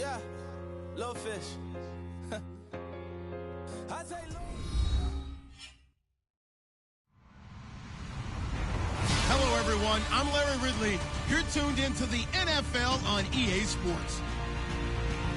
Yeah, little fish. I say Hello, everyone. I'm Larry Ridley. You're tuned into the NFL on EA Sports.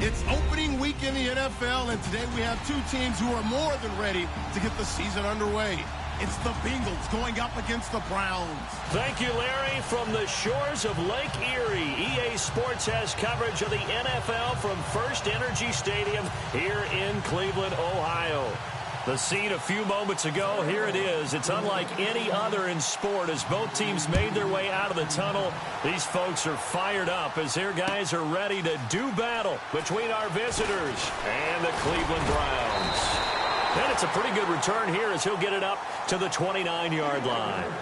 It's opening week in the NFL, and today we have two teams who are more than ready to get the season underway. It's the Bengals going up against the Browns. Thank you, Larry. From the shores of Lake Erie, EA Sports has coverage of the NFL from First Energy Stadium here in Cleveland, Ohio. The scene a few moments ago, here it is. It's unlike any other in sport as both teams made their way out of the tunnel. These folks are fired up as their guys are ready to do battle between our visitors and the Cleveland Browns. And it's a pretty good return here as he'll get it up to the 29-yard line.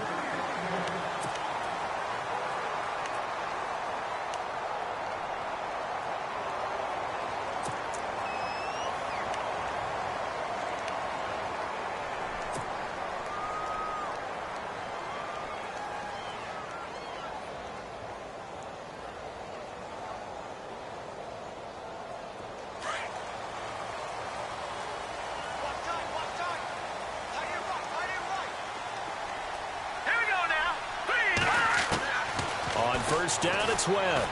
First down, it's Webb.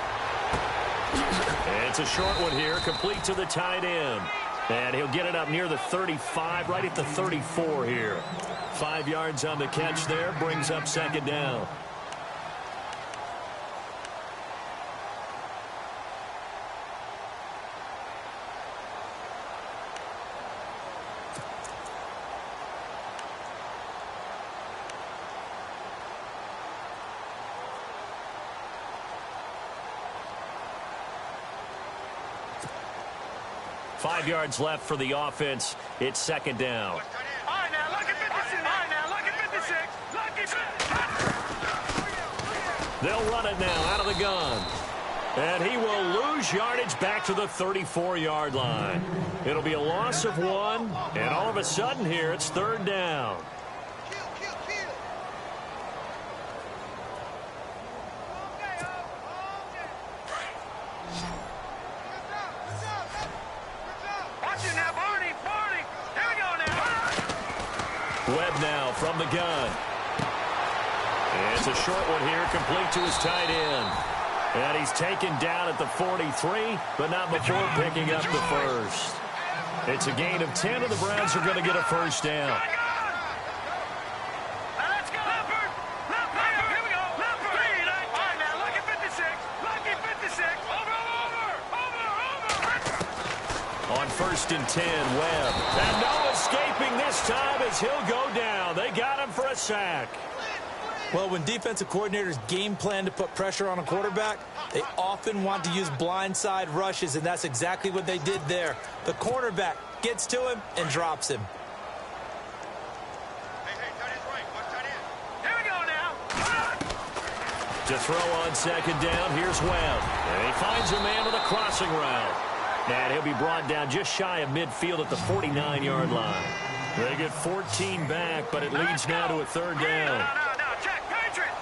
It's a short one here, complete to the tight end. And he'll get it up near the 35, right at the 34 here. 5 yards on the catch there, brings up second down. Five yards left for the offense. It's second down. All right, now, look at 56. All right, now, look at 56. They'll run it now out of the gun. And he will lose yardage back to the 34-yard line. It'll be a loss of 1, and all of a sudden here, it's third down. Webb now from the gun. It's a short one here, complete to his tight end. And he's taken down at the 43, but not before picking up the first. It's a gain of 10, and the Browns are going to get a first down. Let's go, Leopard! Leopard! Here we go! Leopard! All right, now, look at 56. Look at 56. Over! On first and 10, Webb. And no escaping this time as he'll go down. They got him for a sack. Well, when defensive coordinators game plan to put pressure on a quarterback, they often want to use blindside rushes, and that's exactly what they did there. The cornerback gets to him and drops him. Hey, tight end's right. Watch tight end. Here we go now. To throw on second down, here's Webb. And he finds a man with a crossing route. And he'll be brought down just shy of midfield at the 49-yard line. They get 14 back, but it leads now to a third down. No, check, Patriot.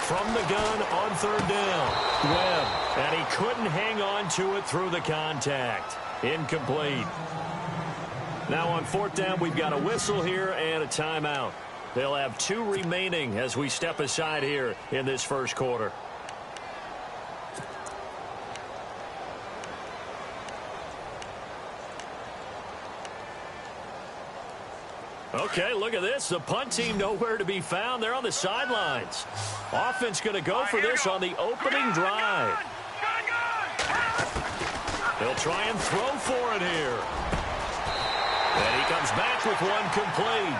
From the gun on third down, Webb. And he couldn't hang on to it through the contact. Incomplete. Now on fourth down, we've got a whistle here and a timeout. They'll have 2 remaining as we step aside here in this first quarter. Okay, look at this. The punt team nowhere to be found. They're on the sidelines. Offense going to go for this on the opening drive. They'll try and throw for it here. And he comes back with one complete.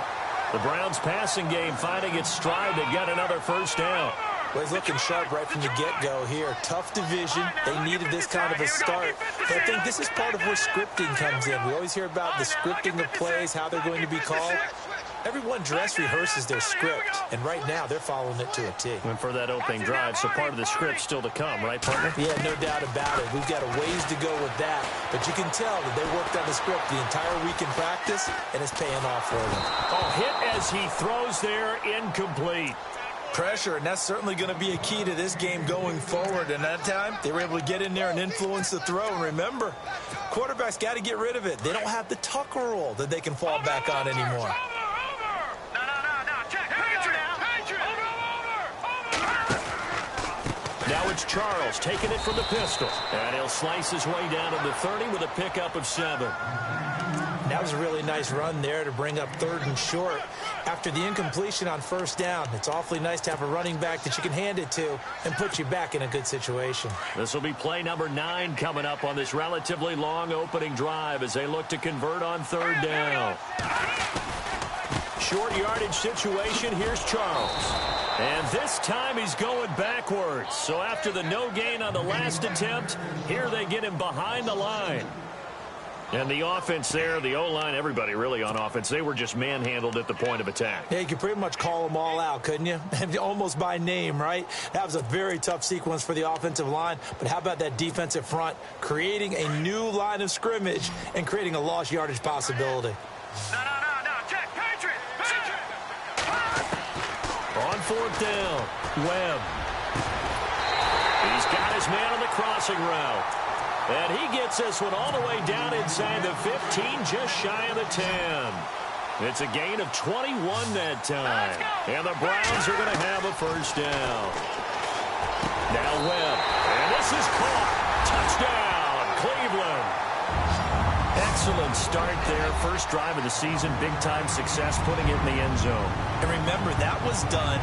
The Browns passing game finding its stride. They got another first down. Well, he's looking sharp right from the get-go here. Tough division. They needed this kind of a start. But I think this is part of where scripting comes in. We always hear about the scripting of plays, how they're going to be called. Everyone dress rehearses their script, and right now they're following it to a T. And for that opening drive, so part of the script still to come, right, partner? Yeah, no doubt about it. We've got a ways to go with that, but you can tell that they worked on the script the entire week in practice, and it's paying off for them. Oh, hit as he throws there, incomplete. Pressure, and that's certainly going to be a key to this game going forward. And that time, they were able to get in there and influence the throw. And remember, quarterbacks got to get rid of it. They don't have the Tucker rule that they can fall back on anymore. Now it's Charles taking it from the pistol. And he'll slice his way down to the 30 with a pickup of 7. That was a really nice run there to bring up 3rd and short. After the incompletion on 1st down, it's awfully nice to have a running back that you can hand it to and put you back in a good situation. This will be play number 9 coming up on this relatively long opening drive as they look to convert on 3rd down. Short yardage situation. Here's Charles. And this time he's going backwards. So after the no gain on the last attempt, here they get him behind the line. And the offense there, the O-line, everybody really on offense, they were just manhandled at the point of attack. Yeah, you could pretty much call them all out, couldn't you? Almost by name, right? That was a very tough sequence for the offensive line. But how about that defensive front creating a new line of scrimmage and creating a lost yardage possibility? No. Check. Patriot. On 4th down, Webb. He's got his man on the crossing route. And he gets this one all the way down inside the 15, just shy of the 10. It's a gain of 21 that time. And the Browns are going to have a 1st down. Now Webb. And this is caught. Touchdown, Cleveland. Excellent start there. First drive of the season. Big-time success, putting it in the end zone. And remember, that was done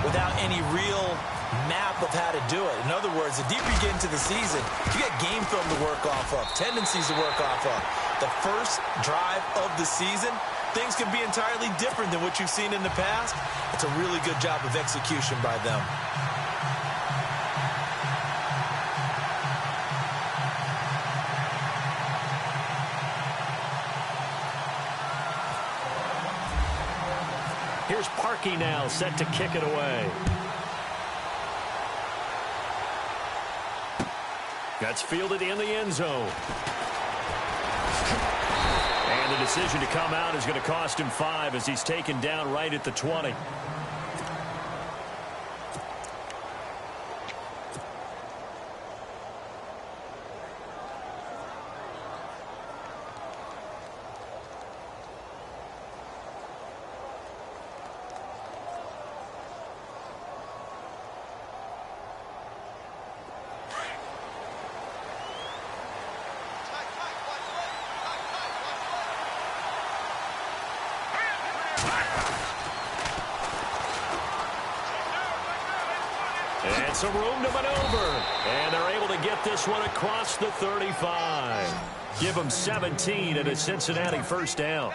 without any real map of how to do it. In other words, the deeper you get into the season, you get game film to work off of, tendencies to work off of. The first drive of the season, things can be entirely different than what you've seen in the past. It's a really good job of execution by them. Here's Parkey now, set to kick it away. That's fielded in the end zone. And the decision to come out is going to cost him 5 as he's taken down right at the 20. And some room to maneuver. And they're able to get this one across the 35. Give them 17 at a Cincinnati 1st down.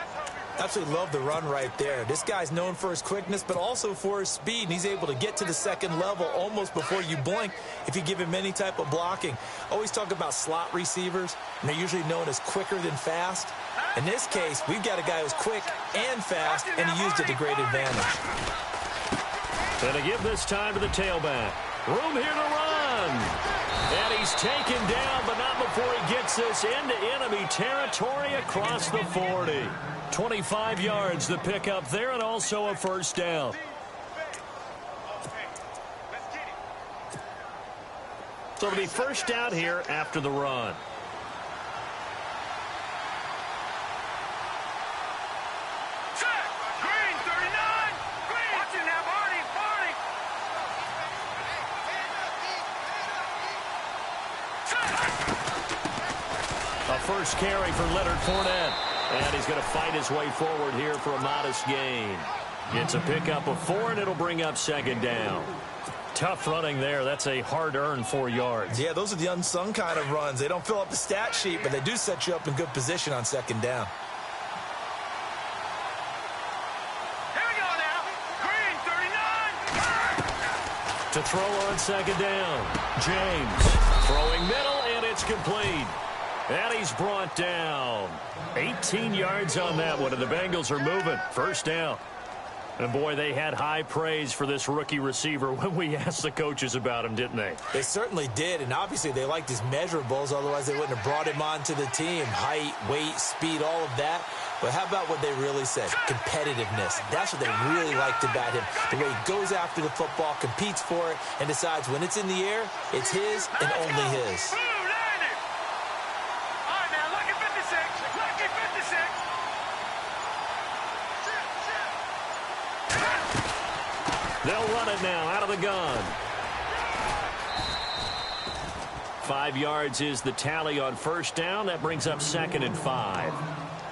Absolutely love the run right there. This guy's known for his quickness, but also for his speed. And he's able to get to the 2nd level almost before you blink if you give him any type of blocking. Always talk about slot receivers, and they're usually known as quicker than fast. In this case, we've got a guy who's quick and fast, and he used it to great advantage. And to give this time to the tailback. Room here to run. And he's taken down, but not before he gets this into enemy territory across the 40. 25 yards the pickup there, and also a 1st down. So it'll be 1st down here after the run. A first carry for Leonard Fournette. And he's going to fight his way forward here for a modest gain. It's a pickup of 4, and it'll bring up 2nd down. Tough running there. That's a hard-earned 4 yards. Yeah, those are the unsung kind of runs. They don't fill up the stat sheet, but they do set you up in good position on 2nd down. Here we go now. Green, 39. To throw on 2nd down. James throwing middle, and it's complete. And he's brought down. 18 yards on that one, and the Bengals are moving. 1st down. And, boy, they had high praise for this rookie receiver when we asked the coaches about him, didn't they? They certainly did, and obviously they liked his measurables. Otherwise, they wouldn't have brought him onto the team. Height, weight, speed, all of that. But how about what they really said? Competitiveness. That's what they really liked about him. The way he goes after the football, competes for it, and decides when it's in the air, it's his and only his. They'll run it now out of the gun. 5 yards is the tally on first down. That brings up 2nd and 5.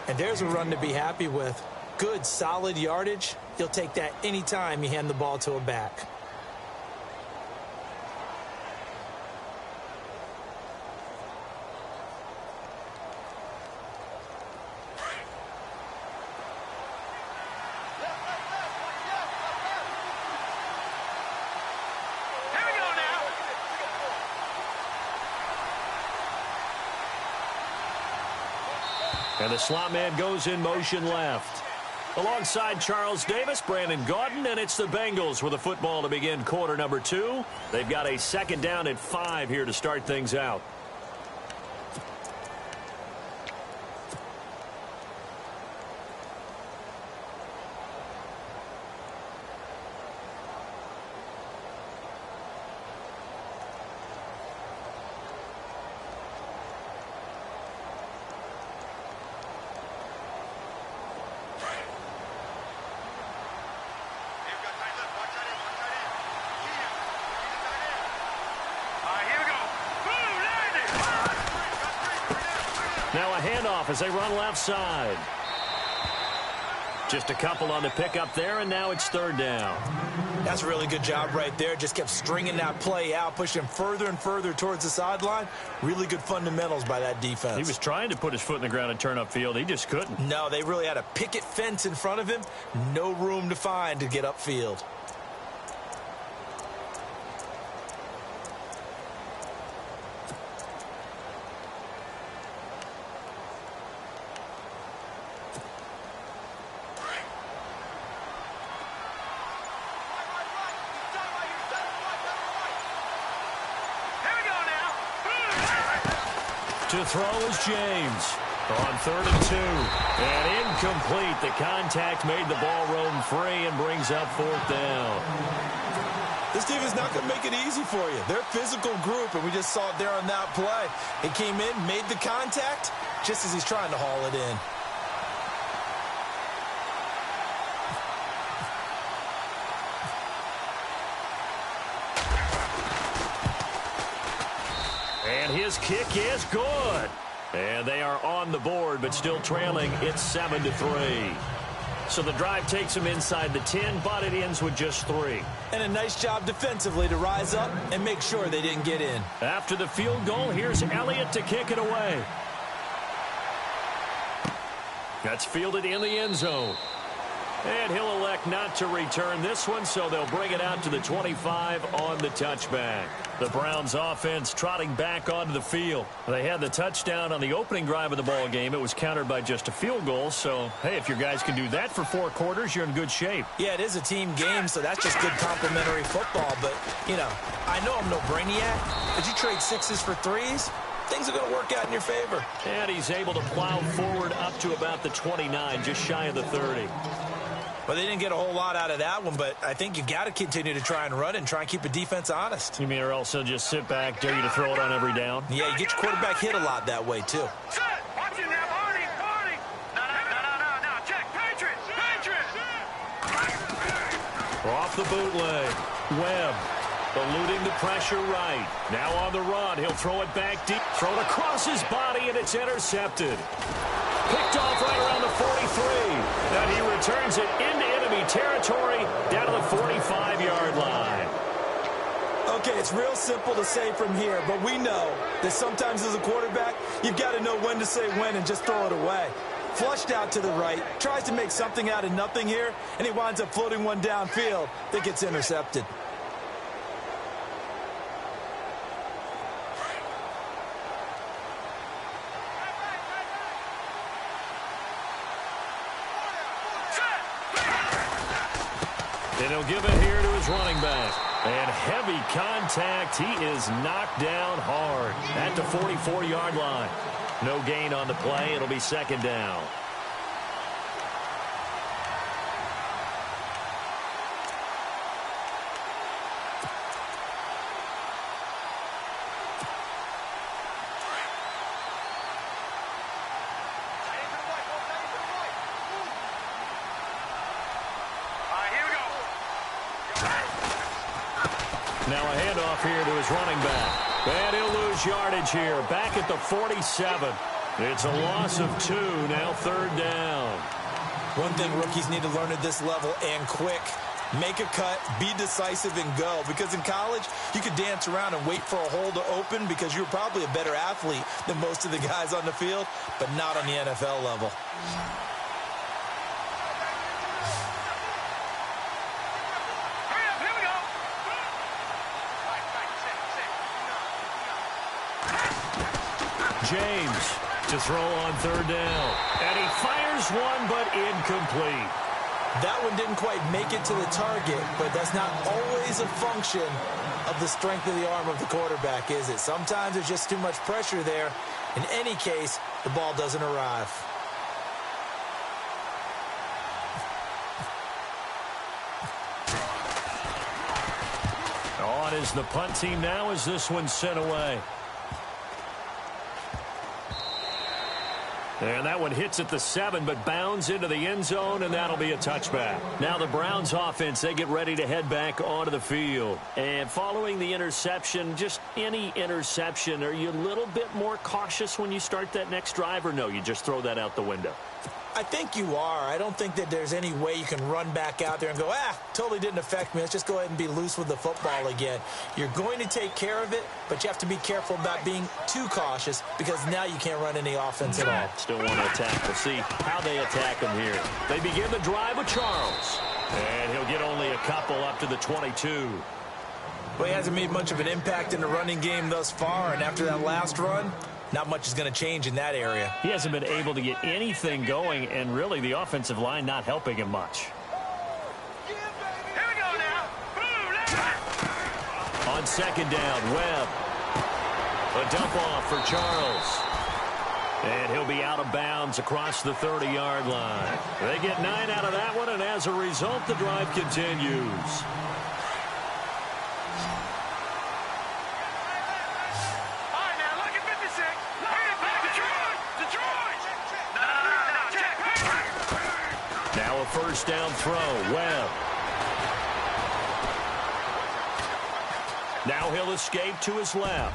And there's a run to be happy with. Good, solid yardage. You'll take that anytime you hand the ball to a back. And the slot man goes in motion left. Alongside Charles Davis, Brandon Gaudin, and it's the Bengals with the football to begin quarter number 2. They've got a 2nd down at 5 here to start things out. Now a handoff as they run left side. Just a couple on the pickup there, and now it's 3rd down. That's a really good job right there. Just kept stringing that play out, pushing him further and further towards the sideline. Really good fundamentals by that defense. He was trying to put his foot in the ground and turn upfield. He just couldn't. No, they really had a picket fence in front of him. No room to find to get upfield. To throw is James on 3rd and 2. And incomplete. The contact made the ball roam free and brings up 4th down. This team is not going to make it easy for you. They're a physical group, and we just saw it there on that play. He came in, made the contact, just as he's trying to haul it in. And his kick is good. And they are on the board, but still trailing. It's 7-3. So the drive takes them inside the 10, but it ends with just 3. And a nice job defensively to rise up and make sure they didn't get in. After the field goal, here's Elliott to kick it away. That's fielded in the end zone. And he'll elect not to return this one, so they'll bring it out to the 25 on the touchback. The Browns offense trotting back onto the field. They had the touchdown on the opening drive of the ball game. It was countered by just a field goal. So, hey, if your guys can do that for 4 quarters, you're in good shape. Yeah, it is a team game, so that's just good complimentary football. But, you know, I know I'm no brainiac, but you trade 6s for 3s, things are going to work out in your favor. And he's able to plow forward up to about the 29, just shy of the 30. Well, they didn't get a whole lot out of that one, but I think you got to continue to try and run and try and keep a defense honest. You mean or else they'll just sit back, dare you to throw it on every down? Yeah, you get your quarterback hit a lot that way, too. Watch it now, Barney. No. Check. Patriots. Off the bootleg. Webb eluding the pressure right. Now on the run. He'll throw it back deep. Throw it across his body, and it's intercepted. Picked off right around the 43. And he returns it into enemy territory down to the 45-yard line. Okay, it's real simple to say from here, but we know that sometimes as a quarterback, you've got to know when to say when and just throw it away. Flushed out to the right, tries to make something out of nothing here, and he winds up floating one downfield that gets intercepted. And he'll give it here to his running back. And heavy contact. He is knocked down hard at the 44-yard line. No gain on the play. It'll be second down. Now a handoff here to his running back. And he'll lose yardage here. Back at the 47. It's a loss of 2. Now third down. One thing rookies need to learn at this level, and quick. Make a cut, be decisive, and go. Because in college, you could dance around and wait for a hole to open because you're probably a better athlete than most of the guys on the field, but not on the NFL level. James to throw on third down. And he fires one, but incomplete. That one didn't quite make it to the target, but that's not always a function of the strength of the arm of the quarterback, is it? Sometimes there's just too much pressure there. In any case, the ball doesn't arrive. On is the punt team now as this one's sent away. And that one hits at the 7, but bounds into the end zone, and that'll be a touchback. Now the Browns offense, they get ready to head back onto the field. And following the interception, just any interception, are you a little bit more cautious when you start that next drive, or no, you just throw that out the window? I think you are. I don't think that there's any way you can run back out there and go, totally didn't affect me. Let's just go ahead and be loose with the football again. You're going to take care of it, but you have to be careful about being too cautious because now you can't run any offense at all. Still want to attack. We'll see how they attack him here. They begin the drive with Charles. And he'll get only a couple up to the 22. Well, he hasn't made much of an impact in the running game thus far, and after that last run, not much is going to change in that area. He hasn't been able to get anything going, and really the offensive line not helping him much. Here we go now. On second down, Webb. A dump off for Charles. And he'll be out of bounds across the 30-yard line. They get 9 out of that one, and as a result, the drive continues. First down throw, Webb. Now he'll escape to his left.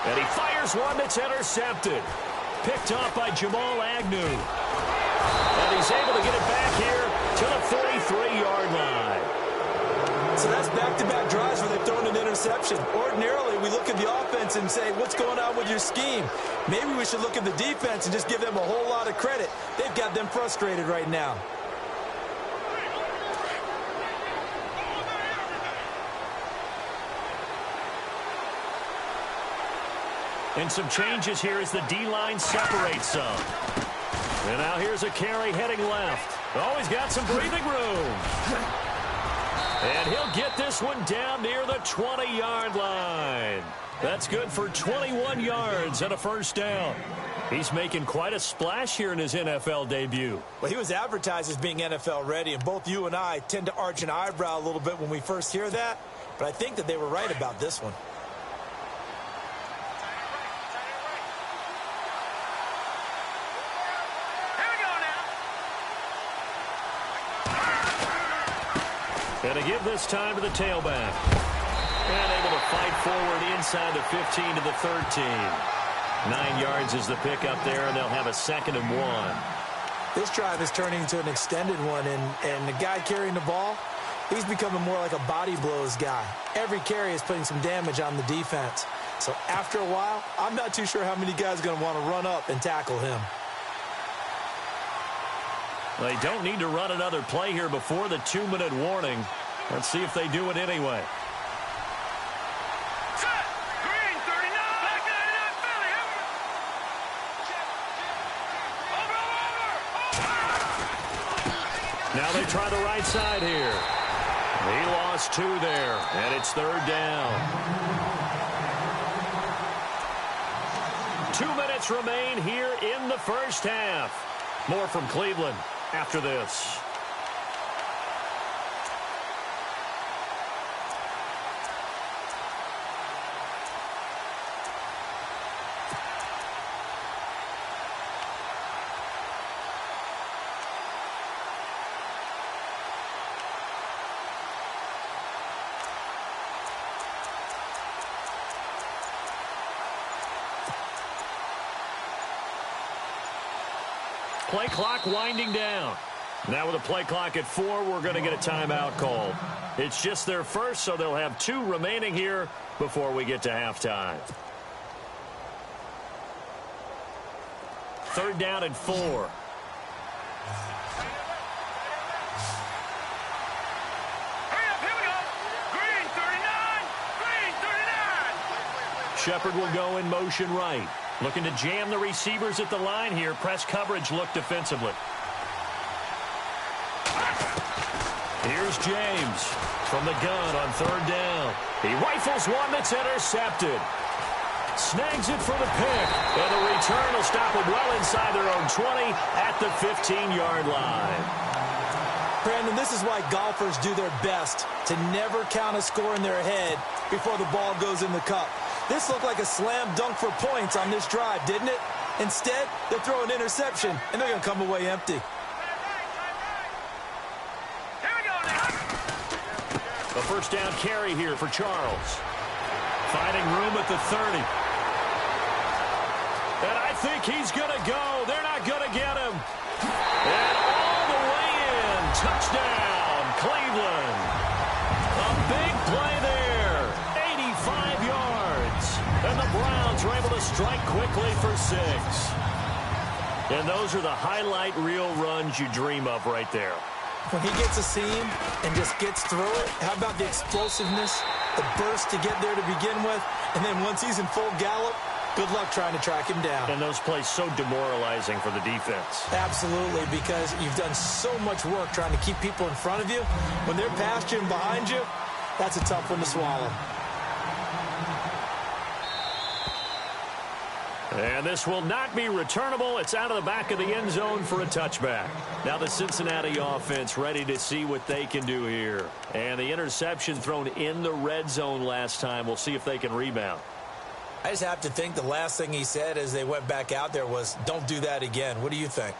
And he fires one that's intercepted. Picked off by Jamal Agnew. And he's able to get it back here to the 43-yard line. So that's back-to-back drives where they've thrown an interception. Ordinarily, we look at the offense and say, what's going on with your scheme? Maybe we should look at the defense and just give them a whole lot of credit. They've got them frustrated right now. And some changes here as the D-line separates some. And now here's a carry heading left. Oh, he's got some breathing room. And he'll get this one down near the 20-yard line. That's good for 21 yards and a first down. He's making quite a splash here in his NFL debut. Well, he was advertised as being NFL ready, and both you and I tend to arch an eyebrow a little bit when we first hear that, but I think that they were right about this one. And to give this time to the tailback. And able to fight forward inside the 15 to the 13. 9 yards is the pickup there, and they'll have a 2nd and 1. This drive is turning into an extended one, and the guy carrying the ball, he's becoming more like a body blows guy. Every carry is putting some damage on the defense. So after a while, I'm not too sure how many guys are going to want to run up and tackle him. They don't need to run another play here before the 2-minute warning. Let's see if they do it anyway. Set. Green 39. Back 99 Philly. Now they try the right side here. He lost 2 there, and it's 3rd down. 2 minutes remain here in the first half. More from Cleveland after this. Play clock winding down. Now with a play clock at 4, we're going to get a timeout called. It's just their first, so they'll have 2 remaining here before we get to halftime. 3rd down and 4. Hurry up, here we go. Green 39, Green 39. Shepard will go in motion right. Looking to jam the receivers at the line here. Press coverage look defensively. Here's James from the gun on 3rd down. He rifles one that's intercepted. Snags it for the pick. And the return will stop them well inside their own 20 at the 15-yard line. Brandon, this is why golfers do their best to never count a score in their head before the ball goes in the cup. This looked like a slam dunk for points on this drive, didn't it? Instead, they throw an interception, and they're going to come away empty. Here we go now. A 1st down carry here for Charles. Finding room at the 30. And I think he's going to go. They're not going to get him. And all the way in. Touchdown, Cleveland. A big play there. 85 yards. And the Browns are able to strike quickly for 6. And those are the highlight reel runs you dream of right there. When he gets a seam and just gets through it, how about the explosiveness, the burst to get there to begin with, and then once he's in full gallop, good luck trying to track him down. And those plays so demoralizing for the defense. Absolutely, because you've done so much work trying to keep people in front of you. When they're past you and behind you, that's a tough one to swallow. And this will not be returnable. It's out of the back of the end zone for a touchback. Now the Cincinnati offense ready to see what they can do here. And the interception thrown in the red zone last time. We'll see if they can rebound. I just have to think the last thing he said as they went back out there was, don't do that again. What do you think?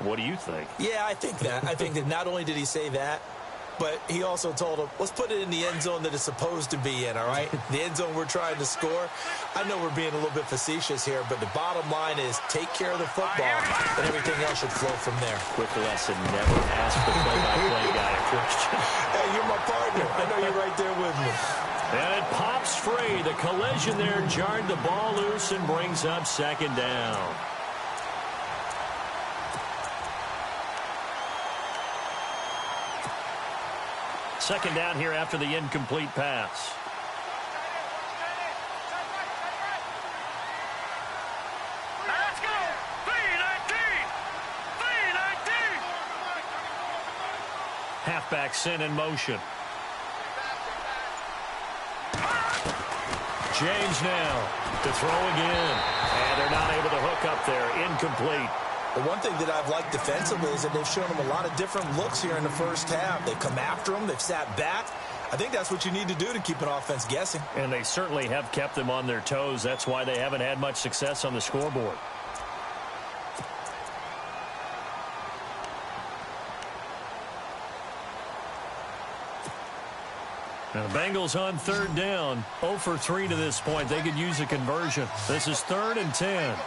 What do you think? Yeah, I think that. I think that not only did he say that, but he also told him, let's put it in the end zone that it's supposed to be in, all right? The end zone we're trying to score. I know we're being a little bit facetious here, but the bottom line is take care of the football, and everything else should flow from there. Quick lesson, never ask the play-by-play guy a question. Hey, you're my partner. I know you're right there with me. And it pops free. The collision there jarred the ball loose and brings up 2nd down. Second down here after the incomplete pass. Let's go. 319. 319. Halfback sent in motion. James now to throw again. And they're not able to hook up there. Incomplete. The one thing that I've liked defensively is that they've shown them a lot of different looks here in the first half. They've come after them. They've sat back. I think that's what you need to do to keep an offense guessing. And they certainly have kept them on their toes. That's why they haven't had much success on the scoreboard. Now the Bengals on 3rd down. 0 for 3 to this point. They could use a conversion. This is 3rd and 10.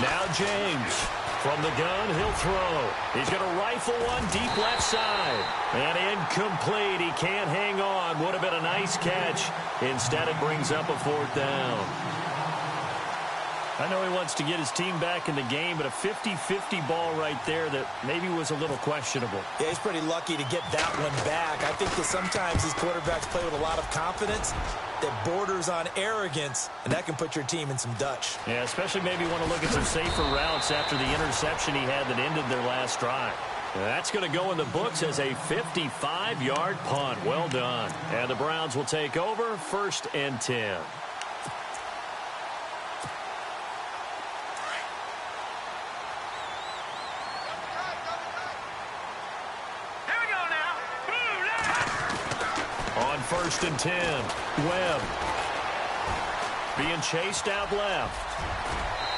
Now James from the gun, he'll throw. He's going to rifle one deep left side. And incomplete. He can't hang on. Would have been a nice catch. Instead, it brings up a 4th down. I know he wants to get his team back in the game, but a 50-50 ball right there that maybe was a little questionable. Yeah, he's pretty lucky to get that one back. I think that sometimes these quarterbacks play with a lot of confidence that borders on arrogance, and that can put your team in some Dutch. Yeah, especially maybe want to look at some safer routes after the interception he had that ended their last drive. That's going to go in the books as a 55-yard punt. Well done. And the Browns will take over 1st and 10. Here we go now. On 1st and 10, Webb being chased out left.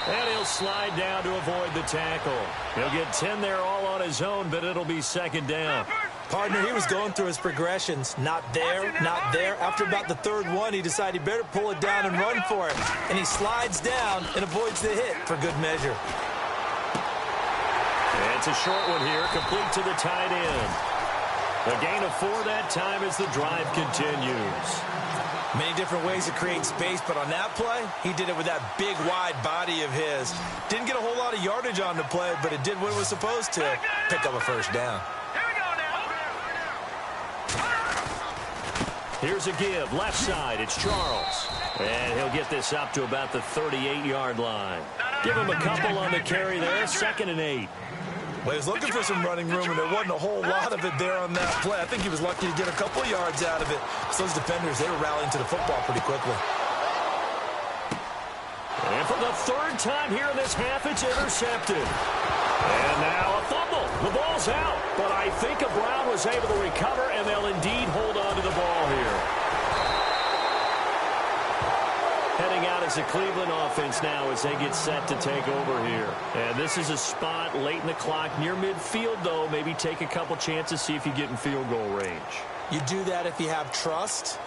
And he'll slide down to avoid the tackle. He'll get 10 there all on his own, but it'll be 2nd down. Partner, he was going through his progressions. Not there, not there. After about the 3rd one, he decided he better pull it down and run for it. And he slides down and avoids the hit for good measure. And it's a short one here, complete to the tight end. A gain of 4 that time as the drive continues. Many different ways to create space, but on that play, he did it with that big, wide body of his. Didn't get a whole lot of yardage on the play, but it did what it was supposed to, pick up a 1st down. Here we go now. Here's a give, left side, it's Charles. And he'll get this up to about the 38-yard line. Give him a couple on the carry there, 2nd and 8. Well, he was looking for some running room, and there wasn't a whole lot of it there on that play. I think he was lucky to get a couple yards out of it. So those defenders, they were rallying to the football pretty quickly. And for the 3rd time here in this half, it's intercepted. And now a fumble. The ball's out. But I think a Brown was able to recover, and they'll indeed hold on to the ball here. Heading out as a Cleveland offense now as they get set to take over here. And this is a spot late in the clock near midfield, though. Maybe take a couple chances, see if you get in field goal range. You do that if you have trust.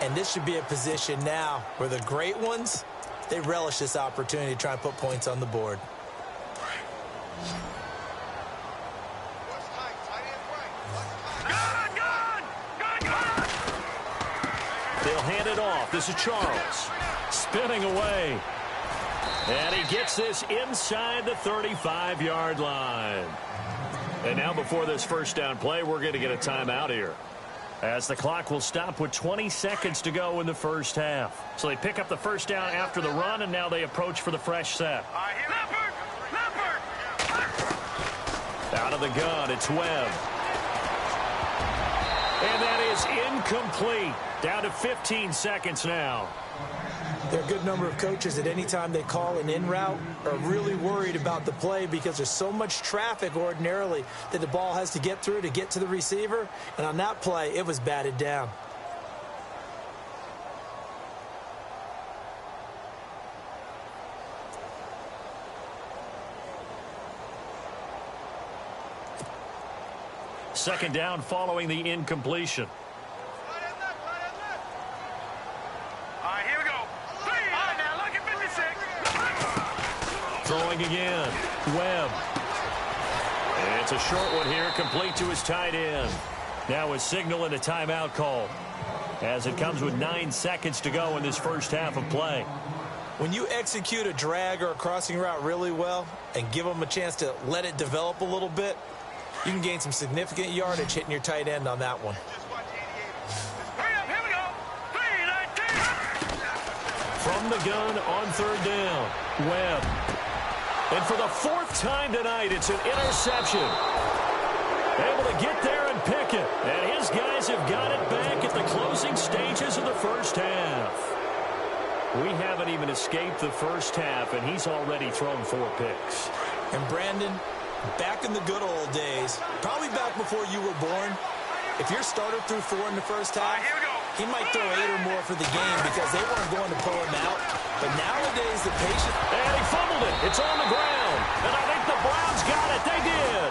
And this should be a position now where the great ones, they relish this opportunity to try and put points on the board. They'll hand it off. This is Charles. Spinning away. And he gets this inside the 35-yard line. And now before this 1st down play, we're going to get a timeout here, as the clock will stop with 20 seconds to go in the 1st half. So they pick up the 1st down after the run, and now they approach for the fresh set. Out of the gun, it's Webb. And that is incomplete. Down to 15 seconds now. There are a good number of coaches at any time they call an in route are really worried about the play because there's so much traffic ordinarily that the ball has to get through to get to the receiver. And on that play, it was batted down. Second down following the incompletion. Here we go. All right, now look at 56. Throwing again. Webb. And it's a short one here, complete to his tight end. Now a signal and a timeout call, as it comes with 9 seconds to go in this 1st half of play. When you execute a drag or a crossing route really well and give them a chance to let it develop a little bit, you can gain some significant yardage hitting your tight end on that one. Hurry up, here we go. 3-19. From the gun on 3rd down, Webb. And for the 4th time tonight, it's an interception. Able to get there and pick it. And his guys have got it back at the closing stages of the 1st half. We haven't even escaped the 1st half, and he's already thrown 4 picks. And Brandon, back in the good old days, probably back before you were born, if your starter threw 4 in the 1st half, he might throw 8 or more for the game because they weren't going to pull him out. But nowadays, the patience... And he fumbled it. It's on the ground. And I think the Browns got it. They did.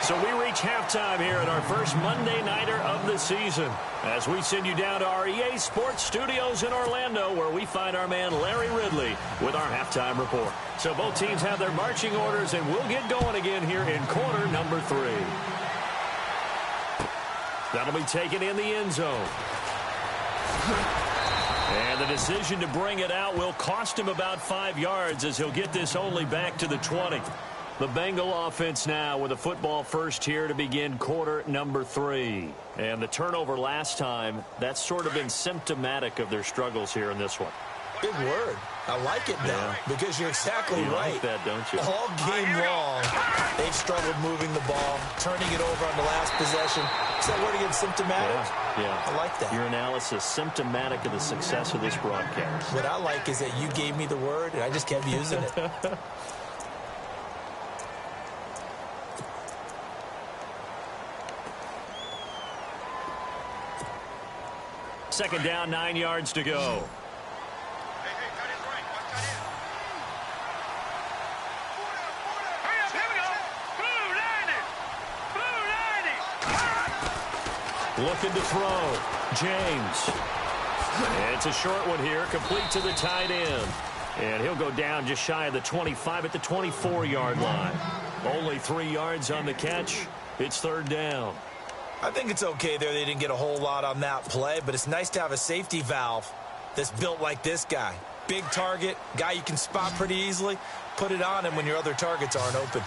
So we reach halftime here in our first Monday Nighter of the season, as we send you down to our EA Sports Studios in Orlando, where we find our man Larry Ridley with our halftime report. So both teams have their marching orders, and we'll get going again here in quarter number 3. That'll be taken in the end zone. And the decision to bring it out will cost him about 5 yards as he'll get this only back to the 20. The Bengal offense now with a football first here to begin quarter number 3. And the turnover last time, that's sort of been symptomatic of their struggles here in this one. Big word. I like it now because you're exactly right. Like that, don't you? All game long, they've struggled moving the ball, turning it over on the last possession. Is that word again, symptomatic? Yeah. I like that. Your analysis, symptomatic of the success of this broadcast. What I like is that you gave me the word, and I just kept using it. Second down, 9 yards to go. Looking to throw. James. And it's a short one here, complete to the tight end. And he'll go down just shy of the 25 at the 24-yard line. Only 3 yards on the catch. It's third down. I think it's okay there. They didn't get a whole lot on that play, but it's nice to have a safety valve that's built like this guy. Big target, guy you can spot pretty easily. Put it on him when your other targets aren't open.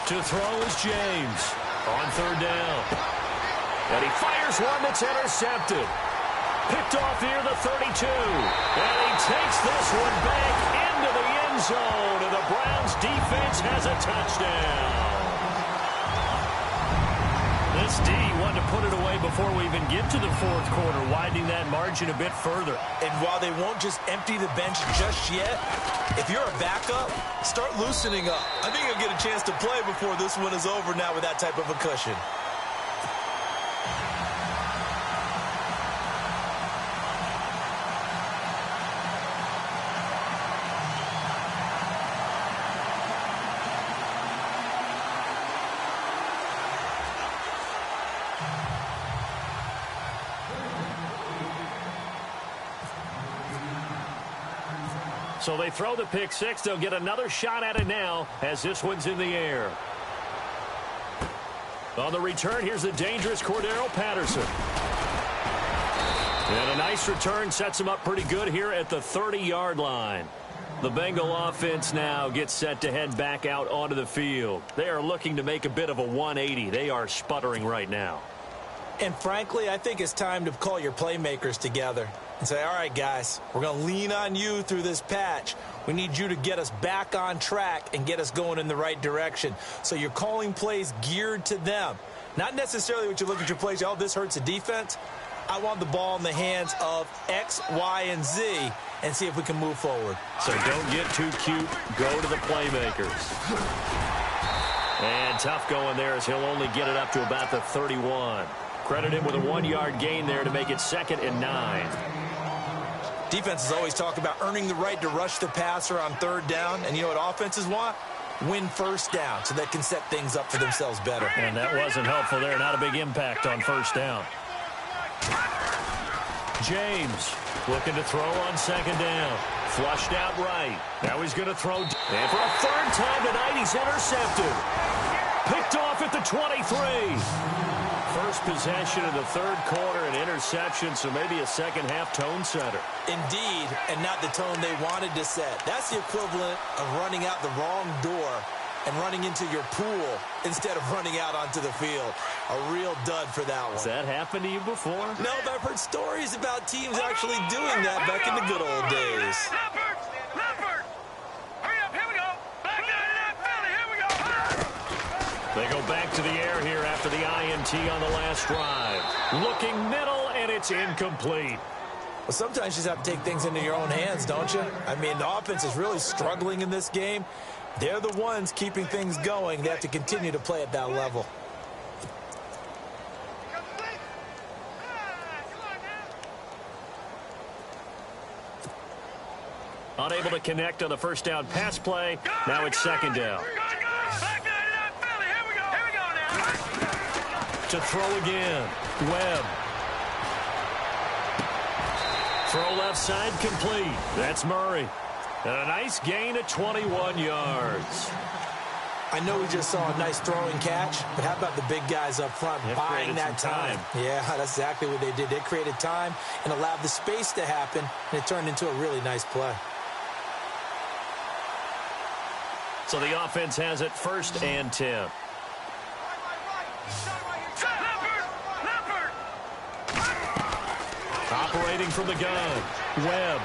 To throw is James on third down. And he fires one that's intercepted. Picked off here, the 32. And he takes this one back into the end zone. And the Browns defense has a touchdown. This D wanted to put it away before we even get to the fourth quarter, widening that margin a bit further. And while they won't just empty the bench just yet, if you're a backup, start loosening up. I think you'll get a chance to play before this one is over now with that type of a cushion. So they throw the pick six. They'll get another shot at it now as this one's in the air. On the return, here's the dangerous Cordero Patterson. And a nice return sets him up pretty good here at the 30-yard line. The Bengal offense now gets set to head back out onto the field. They are looking to make a bit of a 180. They are sputtering right now. And frankly, I think it's time to call your playmakers together and say, all right, guys, we're going to lean on you through this patch. We need you to get us back on track and get us going in the right direction. So you're calling plays geared to them. Not necessarily what you look at your plays, oh, this hurts the defense. I want the ball in the hands of X, Y, and Z and see if we can move forward. So don't get too cute. Go to the playmakers. And tough going there as he'll only get it up to about the 31. Credit him with a 1-yard gain there to make it 2nd and 9. Defenses always talk about earning the right to rush the passer on third down. And you know what offenses want? Win first down so they can set things up for themselves better. And that wasn't helpful there. Not a big impact on first down. James looking to throw on 2nd down. Flushed out right. Now he's going to throw. And for a third time tonight, he's intercepted. Picked off at the 23. First possession of the third quarter, an interception, so maybe a second-half tone setter. Indeed, and not the tone they wanted to set. That's the equivalent of running out the wrong door and running into your pool instead of running out onto the field. A real dud for that one. Has that happened to you before? No, but I've heard stories about teams actually doing that back in the good old days. They go back to the air here after the INT on the last drive. Looking middle, and it's incomplete. Well, sometimes you just have to take things into your own hands, don't you? I mean, the offense is really struggling in this game. They're the ones keeping things going. They have to continue to play at that level. Unable to connect on the first down pass play. Now it's 2nd down. To throw again. Webb. Throw left side complete. That's Murray. And a nice gain at 21 yards. I know we just saw a nice throwing catch, but how about the big guys up front buying that time? Yeah, that's exactly what they did. They created time and allowed the space to happen, and it turned into a really nice play. So the offense has it 1st and 10. Operating from the gun, Webb.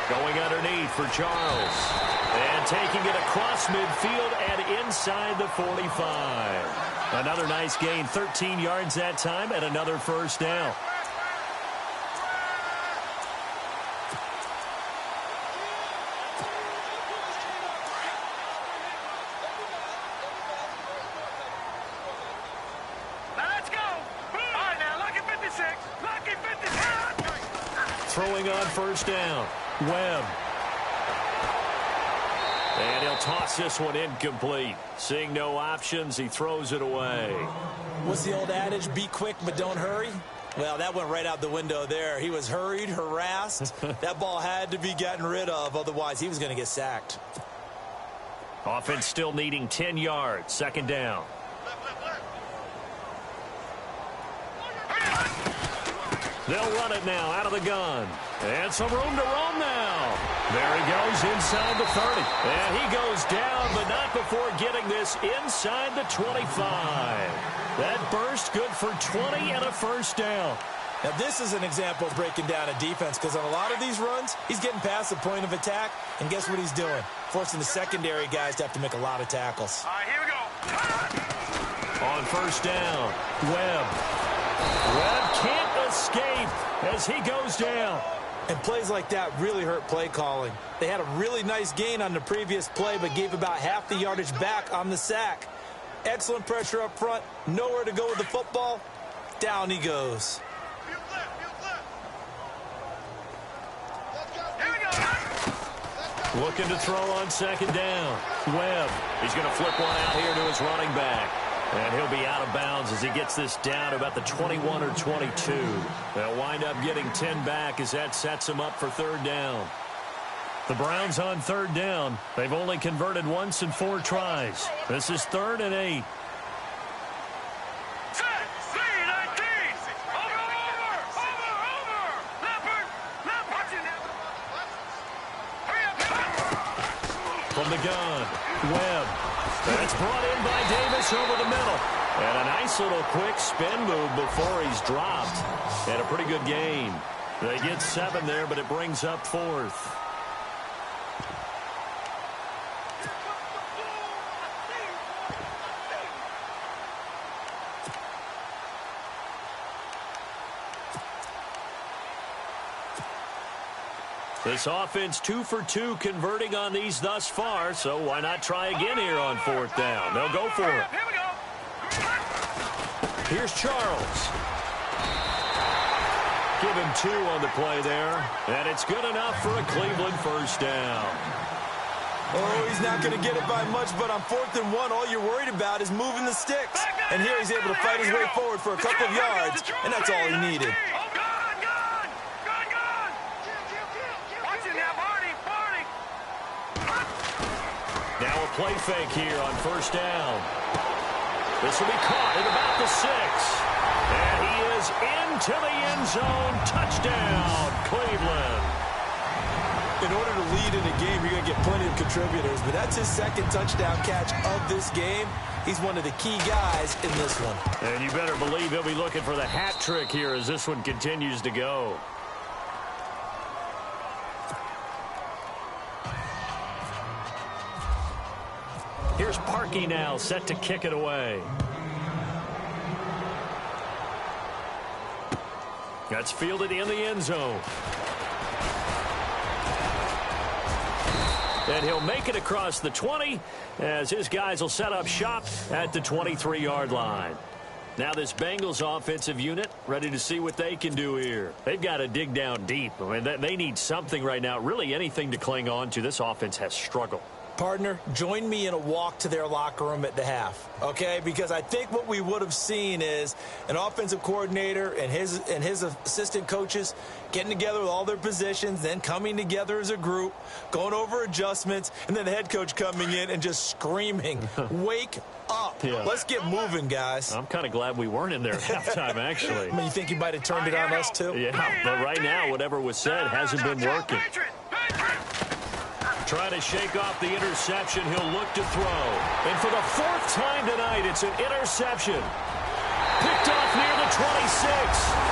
Going underneath for Charles. And taking it across midfield and inside the 45. Another nice gain, 13 yards that time, and another 1st down. Let's go. All right, now, lucky 56. Lucky 56. Throwing on 1st down, Webb. And he'll toss this one incomplete. Seeing no options, he throws it away. What's the old adage? Be quick, but don't hurry. Well, that went right out the window there. He was hurried, harassed. That ball had to be gotten rid of. Otherwise, he was going to get sacked. Offense still needing 10 yards. 2nd down. They'll run it now out of the gun. And some room to roam now. There he goes inside the 30. And he goes down, but not before getting this inside the 25. That burst good for 20 and a 1st down. Now, this is an example of breaking down a defense, because on a lot of these runs, he's getting past the point of attack, and guess what he's doing? Forcing the secondary guys to have to make a lot of tackles. All right, here we go. On 1st down, Webb. Webb can't escape as he goes down. And plays like that really hurt play calling. They had a really nice gain on the previous play, but gave about half the yardage back on the sack. Excellent pressure up front. Nowhere to go with the football. Down he goes. Looking to throw on 2nd down. Webb. He's going to flip one out here to his running back. And he'll be out of bounds as he gets this down about the 21 or 22. They'll wind up getting 10 back as that sets him up for 3rd down. The Browns on 3rd down. They've only converted once in 4 tries. This is 3rd and 8. From the gun, Webb. That's brought in by Davis over the middle. And a nice little quick spin move before he's dropped. And a pretty good gain. They get 7 there, but it brings up 4th. This offense 2 for 2 converting on these thus far, so why not try again here on 4th down? They'll go for it. Here we go. Here's Charles. Give him 2 on the play there, and it's good enough for a Cleveland 1st down. Oh, he's not going to get it by much, but on 4th and 1, all you're worried about is moving the sticks. And here he's able to fight his way forward for a couple of yards, and that's all he needed. Now a play fake here on 1st down. This will be caught at about the 6. And he is into the end zone. Touchdown, Cleveland. In order to lead in a game, you're going to get plenty of contributors, but that's his 2nd touchdown catch of this game. He's one of the key guys in this one. And you better believe he'll be looking for the hat trick here as this one continues to go. Here's Parkey now, set to kick it away. That's fielded in the end zone. And he'll make it across the 20 as his guys will set up shop at the 23-yard line. Now this Bengals offensive unit ready to see what they can do here. They've got to dig down deep. I mean, they need something right now, really anything to cling on to. This offense has struggled. Partner, join me in a walk to their locker room at the half, okay? Because I think what we would have seen is an offensive coordinator and his assistant coaches getting together with all their positions, then coming together as a group, going over adjustments, and then the head coach coming in and just screaming, wake up. Yeah. Let's get moving, guys. I'm kind of glad we weren't in there at halftime, actually. I mean, you think you might have turned it on us, too? Yeah, but right now, whatever was said hasn't been working. Trying to shake off the interception. He'll look to throw. And for the fourth time tonight, it's an interception. Picked off near the 26.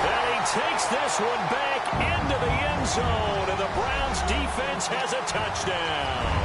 And he takes this one back into the end zone. And the Browns defense has a touchdown.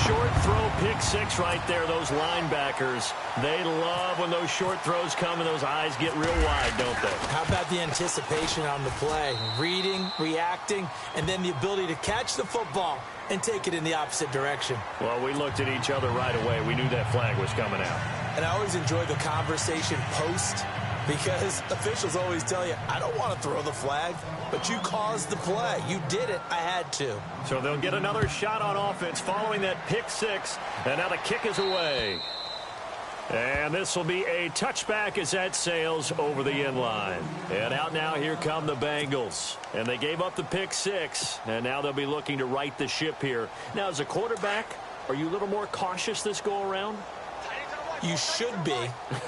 Short throw, pick six right there. Those linebackers, they love when those short throws come and those eyes get real wide, don't they? How about the anticipation on the play? Reading, reacting, and then the ability to catch the football and take it in the opposite direction. Well, we looked at each other right away. We knew that flag was coming out. And I always enjoy the conversation post, because officials always tell you, I don't want to throw the flag, but you caused the play. You did it. I had to. So they'll get another shot on offense following that pick six, and now the kick is away. And this will be a touchback as that sails over the end line. And out now, here come the Bengals. And they gave up the pick six, and now they'll be looking to right the ship here. Now, as a quarterback, are you a little more cautious this go-around? You should be,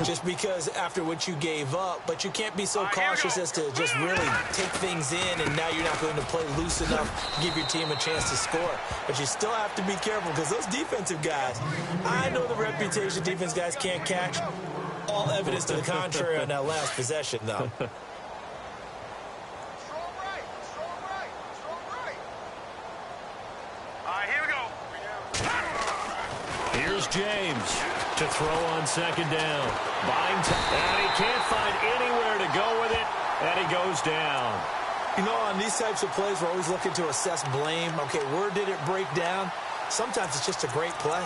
just because after what you gave up, but you can't be so cautious as to just really take things in, and now you're not going to play loose enough to give your team a chance to score. But you still have to be careful, because those defensive guys, I know the reputation defense guys can't catch. All evidence to the contrary on that last possession, though. Here's James to throw on second down. Buying time, and he can't find anywhere to go with it, and he goes down. You know, on these types of plays, we're always looking to assess blame. Okay, where did it break down? Sometimes it's just a great play.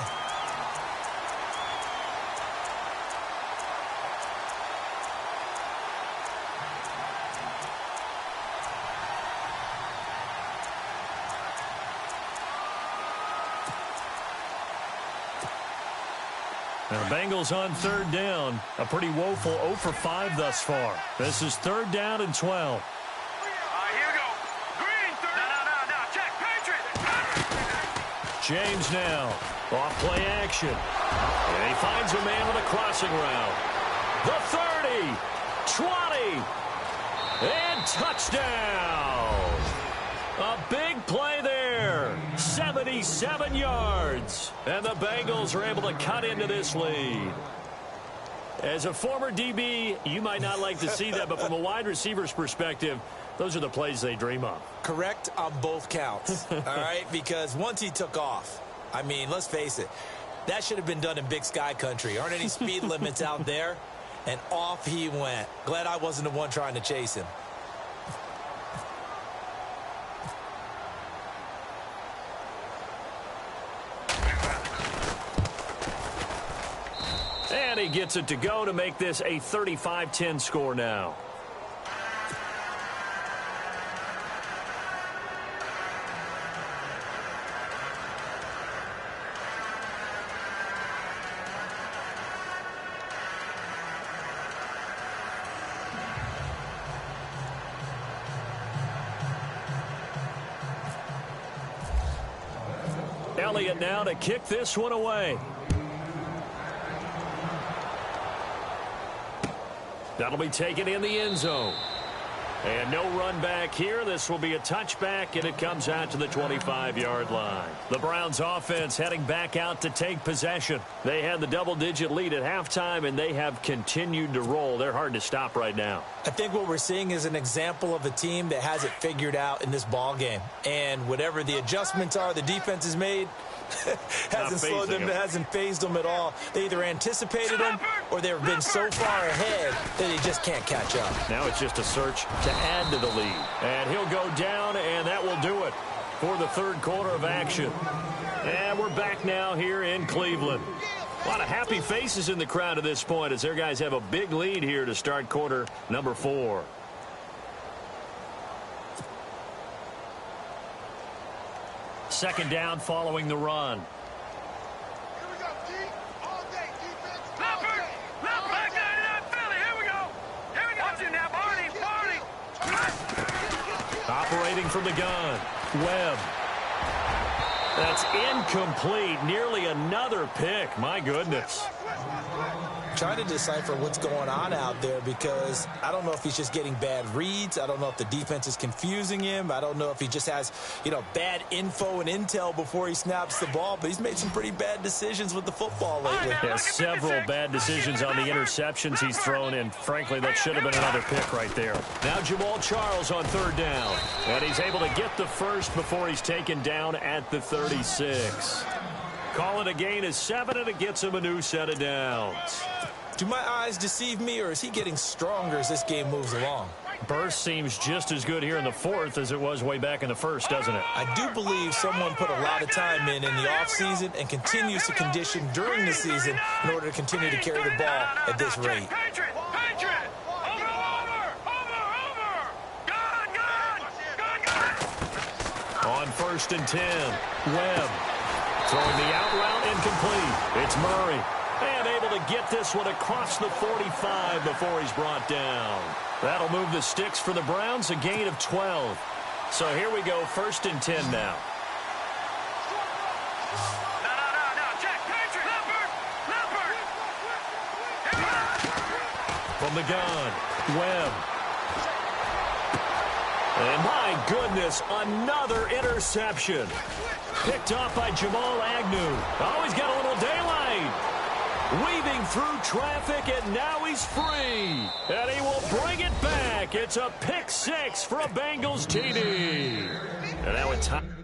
Now, the Bengals on third down. A pretty woeful 0 for 5 thus far. This is third down and 12. Here we go. Green, third. No. Check. Patriot. James now. Off play action. And he finds a man with a crossing route. The 30. 20. And touchdown. A big play there. 77 yards. And the Bengals are able to cut into this lead. As a former DB, you might not like to see that, but from a wide receiver's perspective, those are the plays they dream of. Correct on both counts, all right? Because once he took off, I mean, let's face it, that should have been done in Big Sky country. Aren't any speed limits out there? And off he went. Glad I wasn't the one trying to chase him. And he gets it to go to make this a 35-10 score now. Elliott now to kick this one away. That'll be taken in the end zone. And no run back here. This will be a touchback, and it comes out to the 25-yard line. The Browns offense heading back out to take possession. They had the double-digit lead at halftime, and they have continued to roll. They're hard to stop right now. I think what we're seeing is an example of a team that has it figured out in this ball game. And whatever the adjustments are the defense has made, hasn't slowed them, hasn't phased them at all. They either anticipated them or they've been so far ahead that they just can't catch up. Now it's just a search to add to the lead. And he'll go down, and that will do it for the third quarter of action. And we're back now here in Cleveland. A lot of happy faces in the crowd at this point as their guys have a big lead here to start quarter number 4. second down following the run. Operating from the gun, Webb. That's incomplete. Nearly another pick. My goodness. Trying to decipher what's going on out there because I don't know if he's just getting bad reads. I don't know if the defense is confusing him. I don't know if he just has, bad info and intel before he snaps the ball. But he's made some pretty bad decisions with the football lately. Yeah, several bad decisions on the interceptions he's thrown in. Frankly, that should have been another pick right there. Now Jamal Charles on third down. And he's able to get the first before he's taken down at the 36. Call it a gain of 7, and it gets him a new set of downs. Do my eyes deceive me, or is he getting stronger as this game moves along? Burst seems just as good here in the fourth as it was way back in the first, doesn't it? I do believe someone put a lot of time in the offseason and continues to condition during the season in order to continue to carry the ball at this rate. On 1st and 10, Webb. Throwing the out route incomplete. It's Murray. And able to get this one across the 45 before he's brought down. That'll move the sticks for the Browns, a gain of 12. So here we go, 1st and 10 now. From the gun, Webb. And my goodness, another interception. Picked off by Jamal Agnew. Oh, he's got a little daylight. Weaving through traffic, and now he's free. And he will bring it back. It's a pick 6 for a Bengals TD. And now it's time.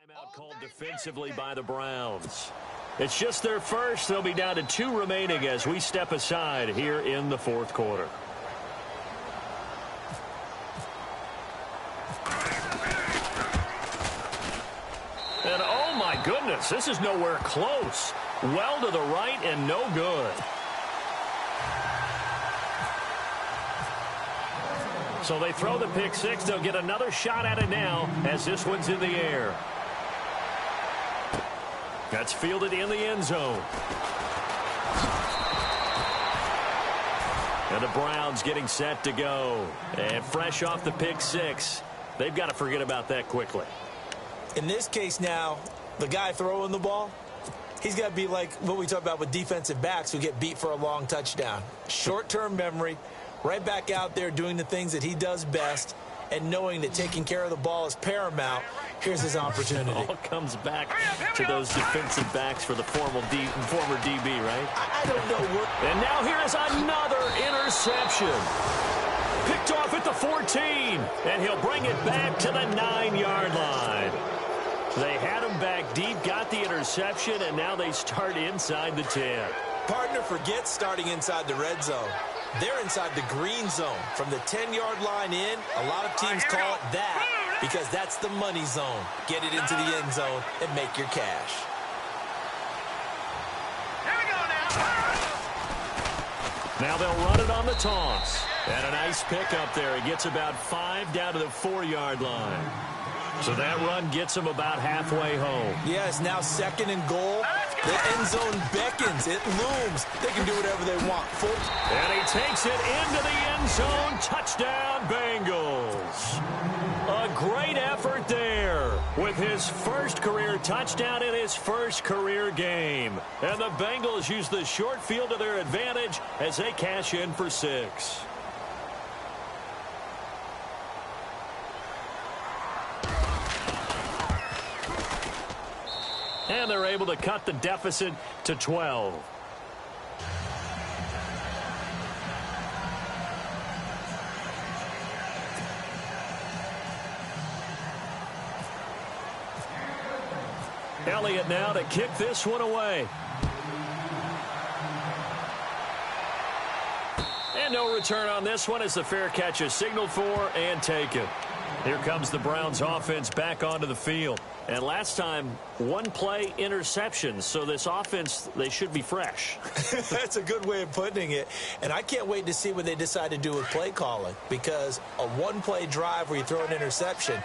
Timeout called defensively by the Browns. It's just their first. They'll be down to 2 remaining as we step aside here in the fourth quarter. And oh my goodness, this is nowhere close. Well to the right and no good. So they throw the pick 6. They'll get another shot at it now as this one's in the air. That's fielded in the end zone. And the Browns getting set to go. And fresh off the pick 6. They've got to forget about that quickly. In this case now, the guy throwing the ball, he's got to be like what we talk about with defensive backs who get beat for a long touchdown. Short-term memory. Right back out there doing the things that he does best and knowing that taking care of the ball is paramount. Here's his opportunity. It all comes back to those defensive backs for the former DB, right? I don't know what. And now here is another interception. Picked off at the 14, and he'll bring it back to the 9-yard line. They had him back deep, got the interception, and now they start inside the 10. Partner forgets starting inside the red zone. They're inside the green zone. From the 10-yard line in, a lot of teams call it that because that's the money zone. Get it into the end zone and make your cash. Here we go now. Now they'll run it on the toss. And a nice pick up there. He gets about 5 down to the 4-yard line. So that run gets him about halfway home. Yes, now 2nd and goal. The end zone beckons. It looms. They can do whatever they want. And he takes it into the end zone. Touchdown, Bengals. A great effort there with his first career touchdown in his first career game. And the Bengals use the short field to their advantage as they cash in for 6. And they're able to cut the deficit to 12. Elliott now to kick this one away. And no return on this one as the fair catch is signaled for and taken. Here comes the Browns offense back onto the field. And last time, one play interception. So this offense, they should be fresh. That's a good way of putting it. And I can't wait to see what they decide to do with play calling. Because a one-play drive where you throw an interception,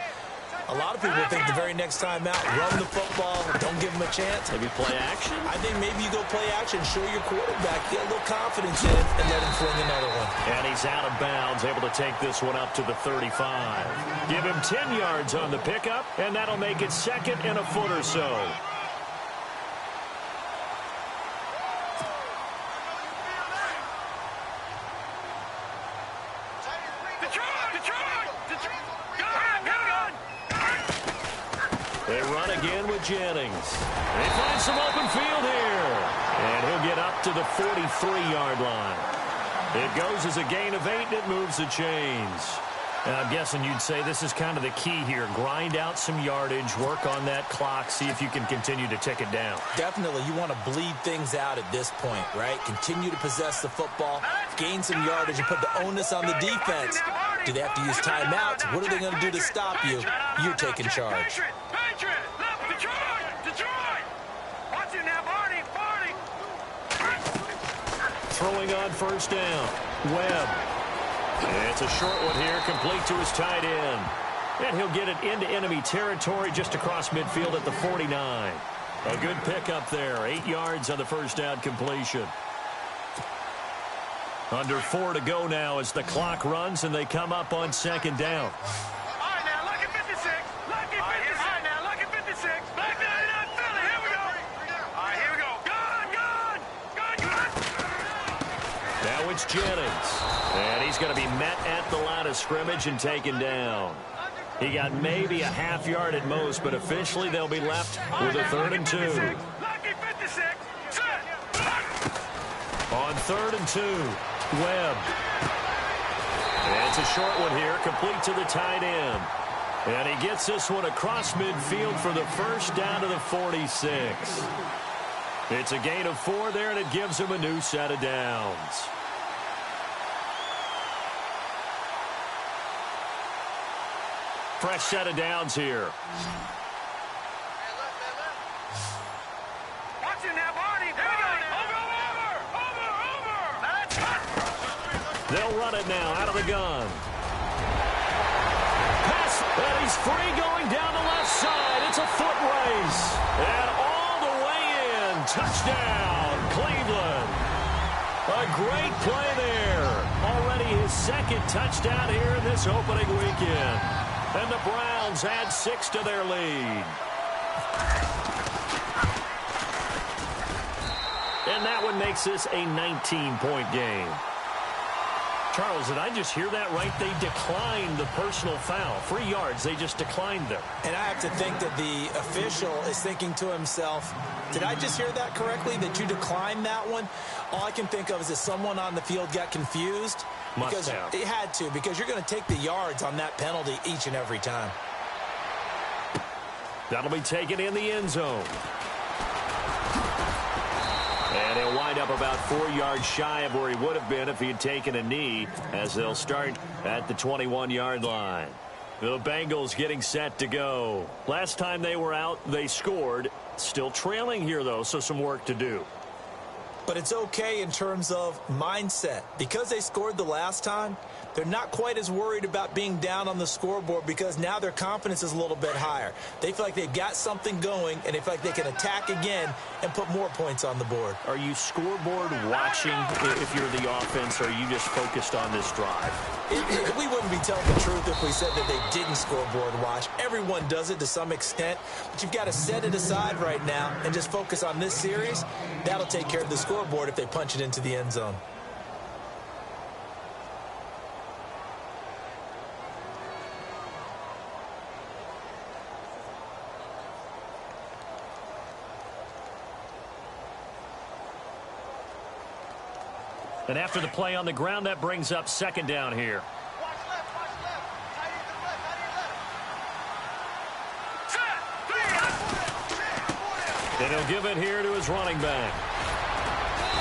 a lot of people think the very next time out, run the football, don't give them a chance. Maybe play action? I think maybe you go play action, show your quarterback, get a little confidence in it, and let him fling another one. And he's out of bounds, able to take this one up to the 35. Give him 10 yards on the pickup, and that'll make it second and a foot or so. They run again with Jennings. They find some open field here. And he'll get up to the 43-yard line. It goes as a gain of 8, and it moves the chains. And I'm guessing you'd say this is kind of the key here. Grind out some yardage, work on that clock, see if you can continue to tick it down. Definitely, you want to bleed things out at this point, right? Continue to possess the football, gain some yardage, and put the onus on the defense. Do they have to use timeouts? What are they going to do to stop you? You're taking charge. Throwing on first down. Webb. It's a short one here, complete to his tight end. And he'll get it into enemy territory just across midfield at the 49. A good pickup there. 8 yards on the first down completion. Under 4 to go now as the clock runs and they come up on second down. All right, now look at 56. Look at 56. All right, now look at 56. Back there in Philly. Here we go. All right, here we go. Gun. Now it's Jennings. And he's going to be met at the line of scrimmage and taken down. He got maybe a half yard at most, but officially they'll be left with a 3rd and 2. Lucky 56. On 3rd and 2, Webb. And it's a short one here, complete to the tight end. And he gets this one across midfield for the first down to the 46. It's a gain of 4 there, and it gives him a new set of downs. Fresh set of downs here. Watch it now, Barney. Here we go. Over. They'll run it now out of the gun. Pass, and he's free going down the left side. It's a foot race. And all the way in. Touchdown, Cleveland. A great play there. Already his second touchdown here in this opening weekend. And the Browns add 6 to their lead. And that one makes this a 19-point game. Charles, did I just hear that right? They declined the personal foul. 3 yards, they just declined them. And I have to think that the official is thinking to himself, did I just hear that correctly, that you declined that one? All I can think of is that someone on the field got confused. Must have. It had to, because you're going to take the yards on that penalty each and every time. That'll be taken in the end zone. And he'll wind up about 4 yards shy of where he would have been if he had taken a knee, as they'll start at the 21-yard line. The Bengals getting set to go. Last time they were out, they scored. Still trailing here, though, so some work to do. But it's okay in terms of mindset. Because they scored the last time, they're not quite as worried about being down on the scoreboard because now their confidence is a little bit higher. They feel like they've got something going, and they feel like they can attack again and put more points on the board. Are you scoreboard watching if you're the offense, or are you just focused on this drive? We wouldn't be telling the truth if we said that they didn't scoreboard watch. Everyone does it to some extent, but you've got to set it aside right now and just focus on this series. That'll take care of the scoreboard if they punch it into the end zone. And after the play on the ground, that brings up second down here. And he'll give it here to his running back.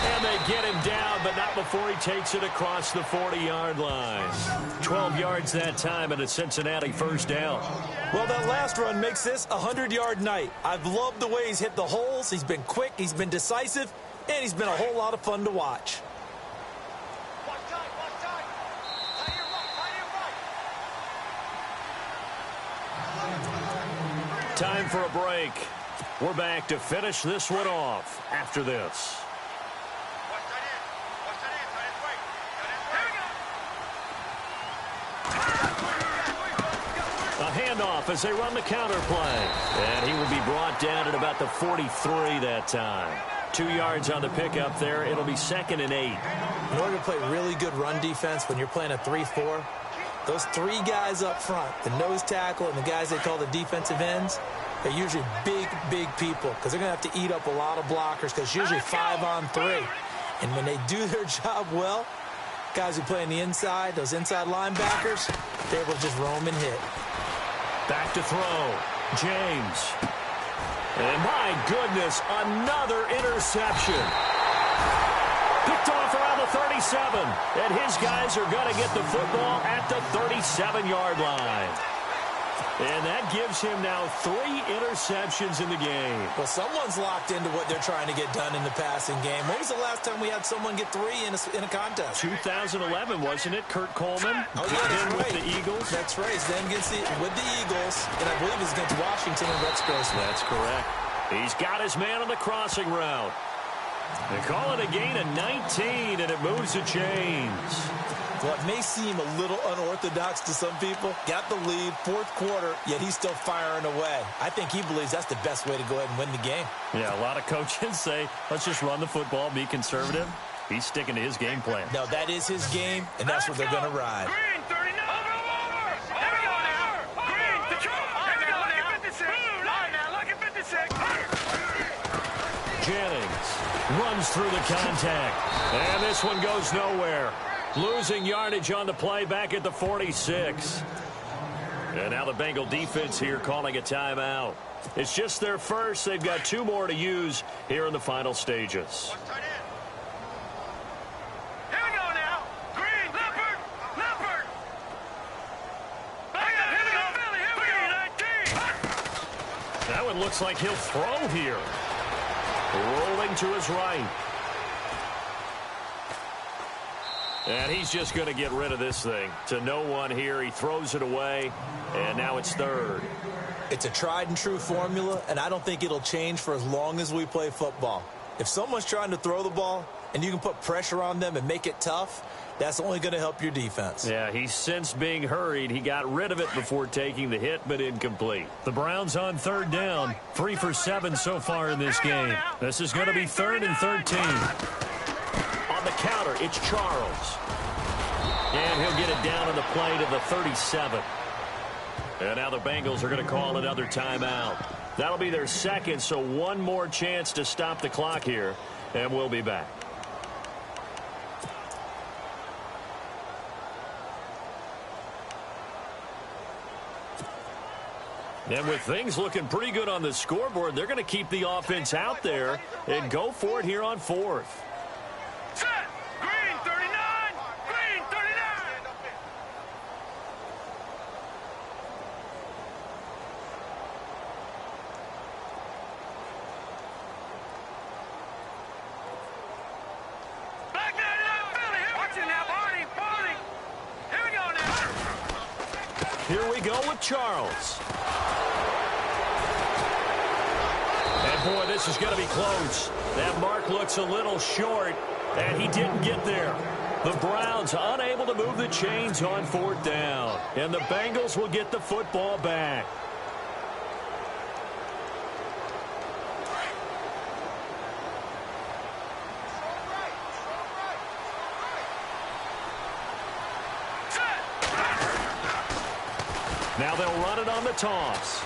And they get him down, but not before he takes it across the 40-yard line. 12 yards that time, and a Cincinnati first down. Well, that last run makes this a 100-yard night. I've loved the way he's hit the holes. He's been quick, he's been decisive, and he's been a whole lot of fun to watch. Time for a break. We're back to finish this one off after this. A handoff as they run the counter play. And he will be brought down at about the 43 that time. 2 yards on the pickup there. It'll be 2nd and 8. In order to play really good run defense when you're playing a 3-4, those 3 guys up front, the nose tackle and the guys they call the defensive ends, they're usually big, big people because they're going to have to eat up a lot of blockers because it's usually 5-on-3. And when they do their job well, guys who play on the inside, those inside linebackers, they're able to just roam and hit. Back to throw. James. And my goodness, another interception. Picked off around the 37. And his guys are going to get the football at the 37-yard line. And that gives him now 3 interceptions in the game. Well, someone's locked into what they're trying to get done in the passing game. When was the last time we had someone get 3 in a contest? 2011, wasn't it? Kurt Coleman oh, yeah, that's with right. the Eagles. That's right. He's then with the Eagles, and I believe it's against Washington and Rex Grossman. That's correct. He's got his man on the crossing route. They call it a gain of 19, and it moves the chains. Well, it may seem a little unorthodox to some people. Got the lead, 4th quarter, yet he's still firing away. I think he believes that's the best way to go ahead and win the game. Yeah, a lot of coaches say, let's just run the football, be conservative. He's sticking to his game plan. No, that is his game, and that's what they're going to ride. Green, 39. Over. There we go now. Green, the truth. There we go now. Look at 56. All right, now, look at 56. Jennings runs through the contact. And this one goes nowhere. Losing yardage on the play back at the 46. And now the Bengal defense here calling a timeout. It's just their first. They've got 2 more to use here in the final stages. Here we go now. Green, Leopard. Back up, here we go, Philly. Here we go. 19. That one looks like he'll throw here. Rolling to his right. And he's just going to get rid of this thing. To no one here. He throws it away, and now it's 3rd. It's a tried-and-true formula, and I don't think it'll change for as long as we play football. If someone's trying to throw the ball, and you can put pressure on them and make it tough, that's only going to help your defense. Yeah, he's since being hurried. He got rid of it before taking the hit, but incomplete. The Browns on 3rd down. 3 for 7 so far in this game. This is going to be 3rd and 13. On the counter, it's Charles. And he'll get it down on the play to the 37. And now the Bengals are going to call another timeout. That'll be their 2nd, so 1 more chance to stop the clock here. And we'll be back. And with things looking pretty good on the scoreboard, they're going to keep the offense out there and go for it here on 4th. Set. Green, 39. Green, 39. Back there now, Philly. Watch it now, Barney. Here we go now. Here we go with Charles. And boy, this is going to be close. That mark looks a little short, and he didn't get there. The Browns unable to move the chains on 4th down. And the Bengals will get the football back. Now they'll run it on the toss.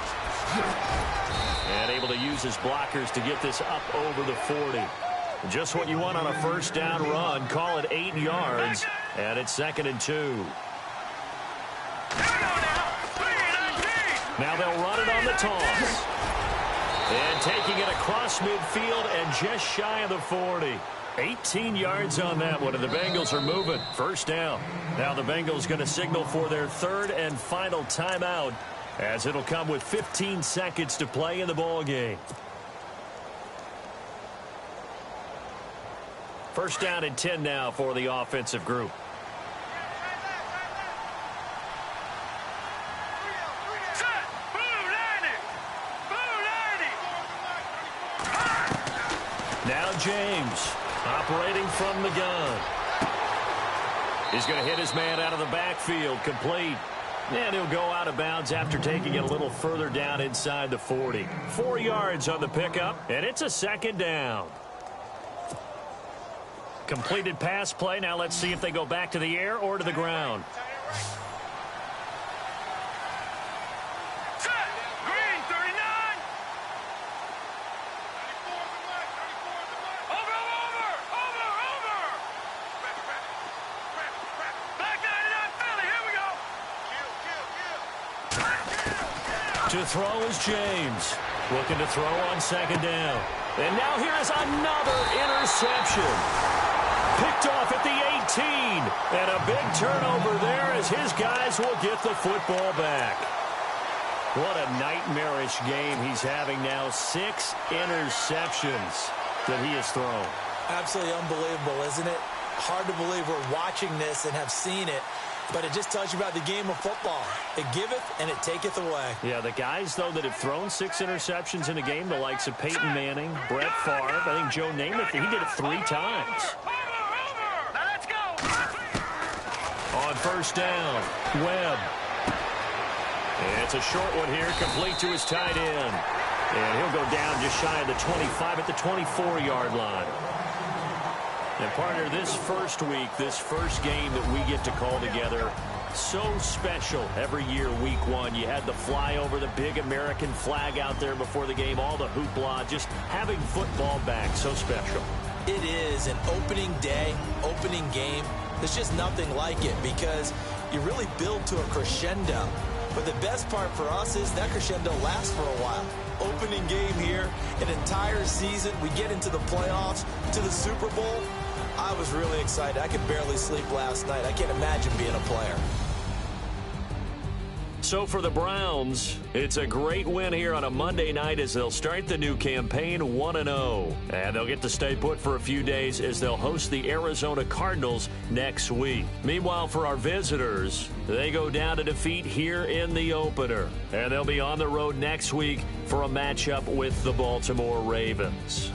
And able to use his blockers to get this up over the 40. Just what you want on a first down run. Call it 8 yards, and it's 2nd and 2. Now they'll run it on the toss. And taking it across midfield and just shy of the 40. 18 yards on that one, and the Bengals are moving. First down. Now the Bengals going to signal for their 3rd and final timeout, as it'll come with 15 seconds to play in the ball game. First down and 10 now for the offensive group. Now James, operating from the gun. He's going to hit his man out of the backfield, complete. And he'll go out of bounds after taking it a little further down inside the 40. 4 yards on the pickup, and it's a 2nd down. Completed pass play. Now let's see if they go back to the air or to the ground. To throw is James. Looking to throw on 2nd down. And now here is another interception. Picked off at the 18. And a big turnover there as his guys will get the football back. What a nightmarish game he's having now. 6 interceptions that he has thrown. Absolutely unbelievable, isn't it? Hard to believe we're watching this and have seen it. But it just tells you about the game of football. It giveth and it taketh away. Yeah, the guys, though, that have thrown 6 interceptions in a game, the likes of Peyton Manning, Brett Favre, I think Joe Namath, he did it 3 times. Now let's go. On first down, Webb. And it's a short one here, complete to his tight end. And he'll go down just shy of the 25 at the 24-yard line. And partner, this first week, this first game that we get to call together, so special every year, week 1. You had the flyover, the big American flag out there before the game, all the hoopla, just having football back, so special. It is an opening day, opening game. There's just nothing like it because you really build to a crescendo. But the best part for us is that crescendo lasts for a while. Opening game here, an entire season. We get into the playoffs, to the Super Bowl. I was really excited. I could barely sleep last night. I can't imagine being a player. So for the Browns, it's a great win here on a Monday night as they'll start the new campaign 1-0. And they'll get to stay put for a few days as they'll host the Arizona Cardinals next week. Meanwhile, for our visitors, they go down to defeat here in the opener. And they'll be on the road next week for a matchup with the Baltimore Ravens.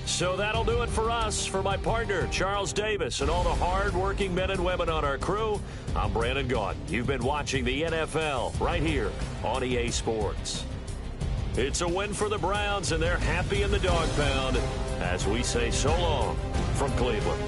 So that'll do it for us. For my partner, Charles Davis, and all the hard-working men and women on our crew, I'm Brandon Gaudin. You've been watching the NFL right here on EA Sports. It's a win for the Browns, and they're happy in the dog pound as we say so long from Cleveland.